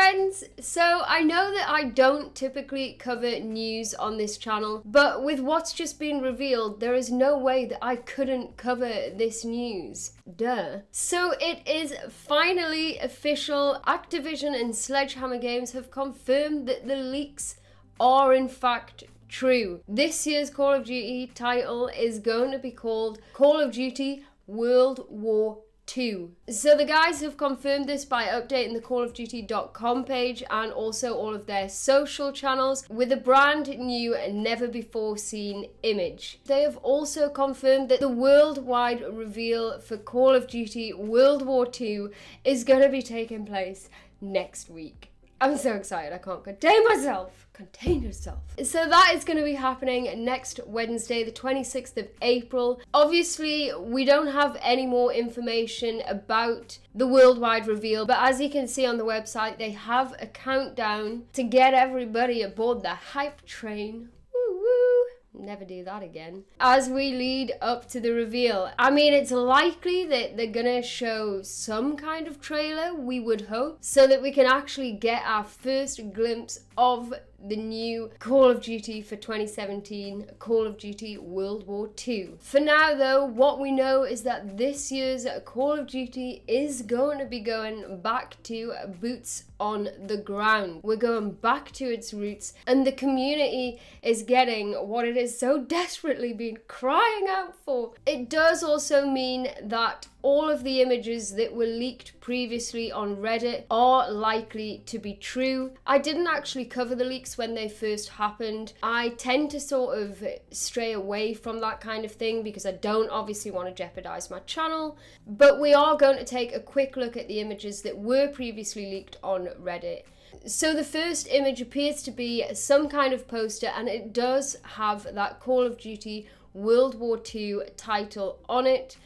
friends! So I know that I don't typically cover news on this channel, but with what's just been revealed, there is no way that I couldn't cover this news. Duh. So it is finally official. Activision and Sledgehammer Games have confirmed that the leaks are in fact true. This year's Call of Duty title is going to be called Call of Duty World War II. So the guys have confirmed this by updating the callofduty.com page and also all of their social channels with a brand new and never before seen image. They have also confirmed that the worldwide reveal for Call of Duty World War II is going to be taking place next week. I'm so excited, I can't contain myself. Contain yourself. So that is going to be happening next Wednesday, the 26th of April. Obviously, we don't have any more information about the worldwide reveal, but as you can see on the website, they have a countdown to get everybody aboard the hype train. Woo woo. Never do that again. As we lead up to the reveal, I mean, it's likely that they're gonna show some kind of trailer, we would hope, so that we can actually get our first glimpse of the new Call of Duty for 2017, Call of Duty World War II. For now though, what we know is that this year's Call of Duty is going to be going back to boots on the ground. We're going back to its roots, and the community is getting what it has so desperately been crying out for. It does also mean that all of the images that were leaked previously on Reddit are likely to be true. I didn't actually cover the leaks when they first happened. I tend to sort of stray away from that kind of thing because I don't obviously want to jeopardize my channel, but we are going to take a quick look at the images that were previously leaked on Reddit. So the first image appears to be some kind of poster, and it does have that Call of Duty World War II title on it.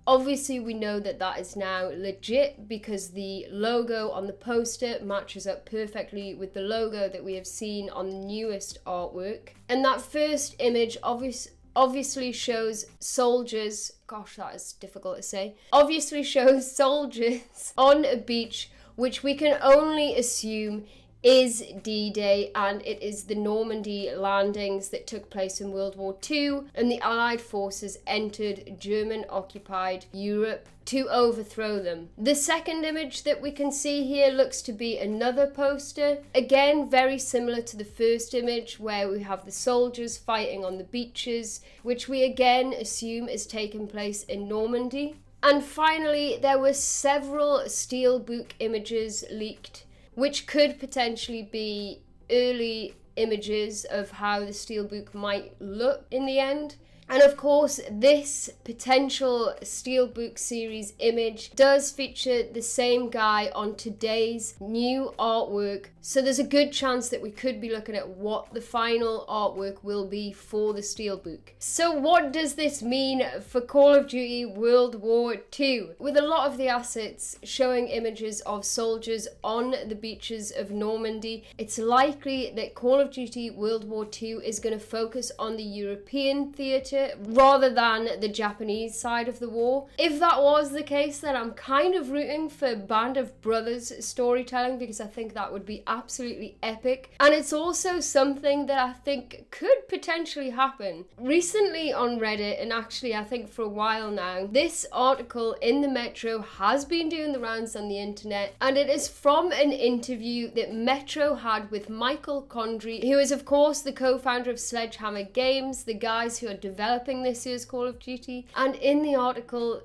Obviously, we know that that is now legit because the logo on the poster matches up perfectly with the logo that we have seen on the newest artwork. And that first image obviously shows soldiers, gosh, that is difficult to say, obviously shows soldiers on a beach, which we can only assume is D-Day, and it is the Normandy landings that took place in World War II, and the Allied forces entered German-occupied Europe to overthrow them. The second image that we can see here looks to be another poster, again very similar to the first image where we have the soldiers fighting on the beaches, which we again assume is taking place in Normandy. And finally, there were several Steelbook images leaked, which could potentially be early images of how the Steelbook might look in the end. And of course, this potential Steelbook series image does feature the same guy on today's new artwork, so there's a good chance that we could be looking at what the final artwork will be for the Steelbook. So what does this mean for Call of Duty World War II? With a lot of the assets showing images of soldiers on the beaches of Normandy, it's likely that Call of Duty World War II is going to focus on the European theatre rather than the Japanese side of the war. If that was the case, then I'm kind of rooting for Band of Brothers storytelling because I think that would be absolutely epic. And it's also something that I think could potentially happen. Recently on Reddit, and actually I think for a while now, this article in the Metro has been doing the rounds on the internet, and it is from an interview that Metro had with Michael Condrey, who is of course the co-founder of Sledgehammer Games, the guys who are developing this year's Call of Duty. And in the article,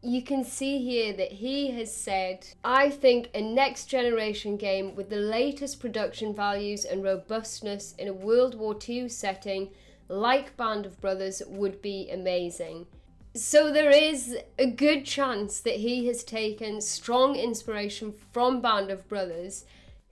you can see here that he has said, "I think a next generation game with the latest production values and robustness in a World War II setting like Band of Brothers would be amazing." So there is a good chance that he has taken strong inspiration from Band of Brothers.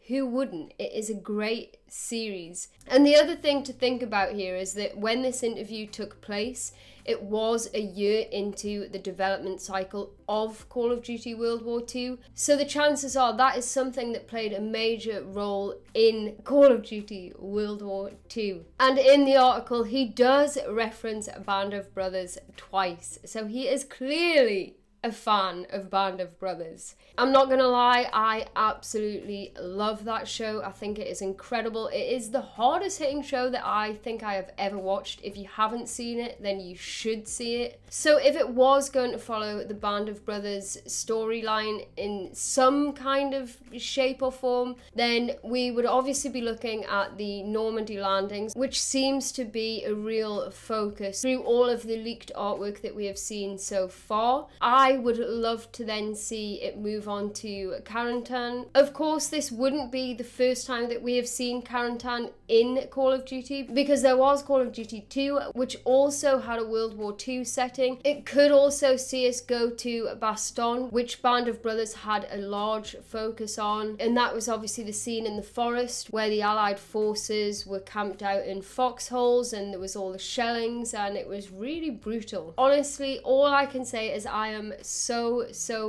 Who wouldn't? It is a great series. And the other thing to think about here is that when this interview took place, it was a year into the development cycle of Call of Duty World War II. So the chances are that is something that played a major role in Call of Duty World War II. And in the article, he does reference Band of Brothers twice. So he is clearly a fan of Band of Brothers. I'm not gonna lie, I absolutely love that show. I think it is incredible. It is the hardest hitting show that I think I have ever watched. If you haven't seen it, then you should see it. So if it was going to follow the Band of Brothers storyline in some kind of shape or form, then we would obviously be looking at the Normandy landings, which seems to be a real focus through all of the leaked artwork that we have seen so far. I would love to then see it move on to Carentan. Of course, this wouldn't be the first time that we have seen Carentan in Call of Duty, because there was Call of Duty 2, which also had a World War II setting. It could also see us go to Baston, which Band of Brothers had a large focus on, and that was obviously the scene in the forest where the Allied forces were camped out in foxholes and there was all the shellings, and it was really brutal. Honestly, all I can say is I am so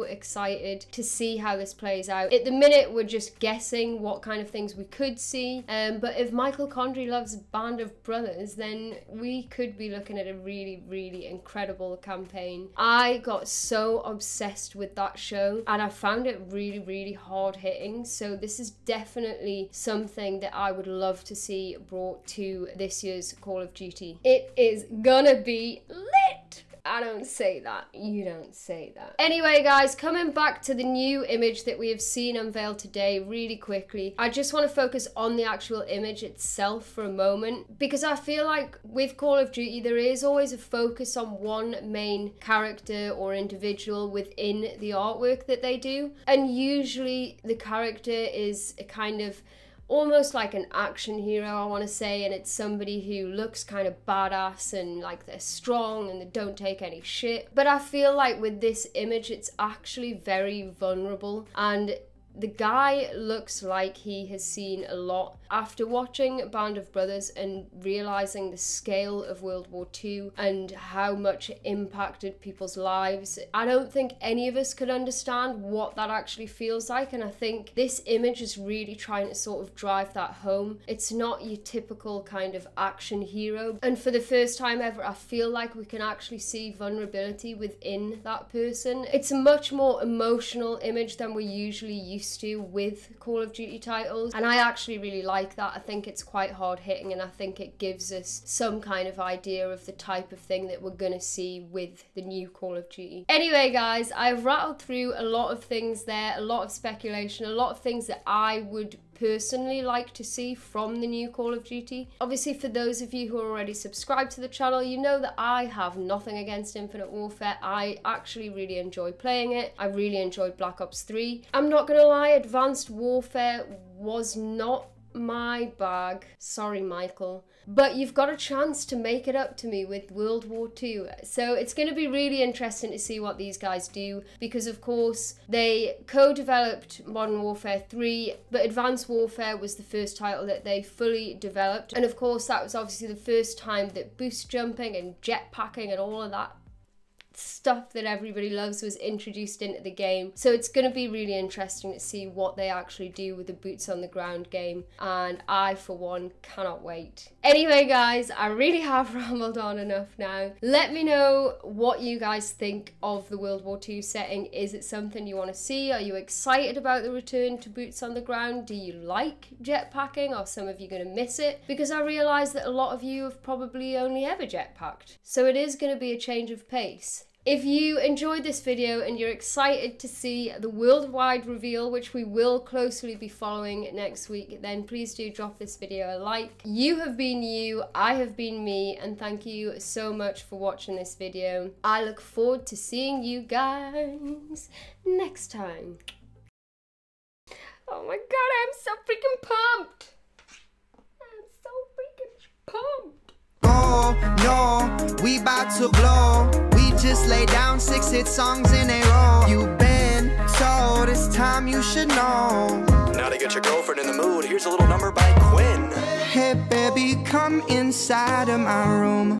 excited to see how this plays out. At the minute, we're just guessing what kind of things we could see, but if Michael Condrey loves Band of Brothers, then we could be looking at a really incredible campaign. I got so obsessed with that show and I found it really hard hitting, so this is definitely something that I would love to see brought to this year's Call of Duty. It is gonna be lit! I don't say that. You don't say that. Anyway, guys, coming back to the new image that we have seen unveiled today really quickly, I just want to focus on the actual image itself for a moment, because I feel like with Call of Duty, there is always a focus on one main character or individual within the artwork that they do. And usually the character is a kind of almost like an action hero, I want to say, and it's somebody who looks kind of badass and like they're strong and they don't take any shit. But I feel like with this image, it's actually very vulnerable, and the guy looks like he has seen a lot. After watching Band of Brothers and realising the scale of World War II and how much it impacted people's lives, I don't think any of us could understand what that actually feels like, and I think this image is really trying to sort of drive that home. It's not your typical kind of action hero, and for the first time ever, I feel like we can actually see vulnerability within that person. It's a much more emotional image than we're usually used to with Call of Duty titles, and I actually really like that. I think it's quite hard hitting, and I think it gives us some kind of idea of the type of thing that we're gonna see with the new Call of Duty. Anyway, guys, I've rattled through a lot of things there, a lot of speculation, a lot of things that I would personally like to see from the new Call of Duty. Obviously, for those of you who are already subscribed to the channel, you know that I have nothing against Infinite Warfare. I actually really enjoy playing it. I really enjoyed Black Ops 3. I'm not gonna lie, Advanced Warfare was not my bag. Sorry, Michael. But you've got a chance to make it up to me with World War II. So it's going to be really interesting to see what these guys do, because of course they co-developed Modern Warfare 3, but Advanced Warfare was the first title that they fully developed. And of course that was obviously the first time that boost jumping and jetpacking and all of that stuff that everybody loves was introduced into the game. So it's going to be really interesting to see what they actually do with the boots on the ground game, and I for one cannot wait. Anyway, guys, I really have rambled on enough now. Let me know what you guys think of the World War II setting. Is it something you want to see? Are you excited about the return to boots on the ground? Do you like jetpacking? Are some of you going to miss it? Because I realise that a lot of you have probably only ever jetpacked, so it is going to be a change of pace. If you enjoyed this video and you're excited to see the worldwide reveal, which we will closely be following next week, then please do drop this video a like. You have been you, I have been me, and thank you so much for watching this video. I look forward to seeing you guys next time. Oh my god, I'm so freaking pumped! I'm so freaking pumped! Oh no, we about to blow. Just lay down 6 hit songs in a row. You've been told it's time you should know. Now to get your girlfriend in the mood, here's a little number by Quinn. Hey baby, come inside of my room.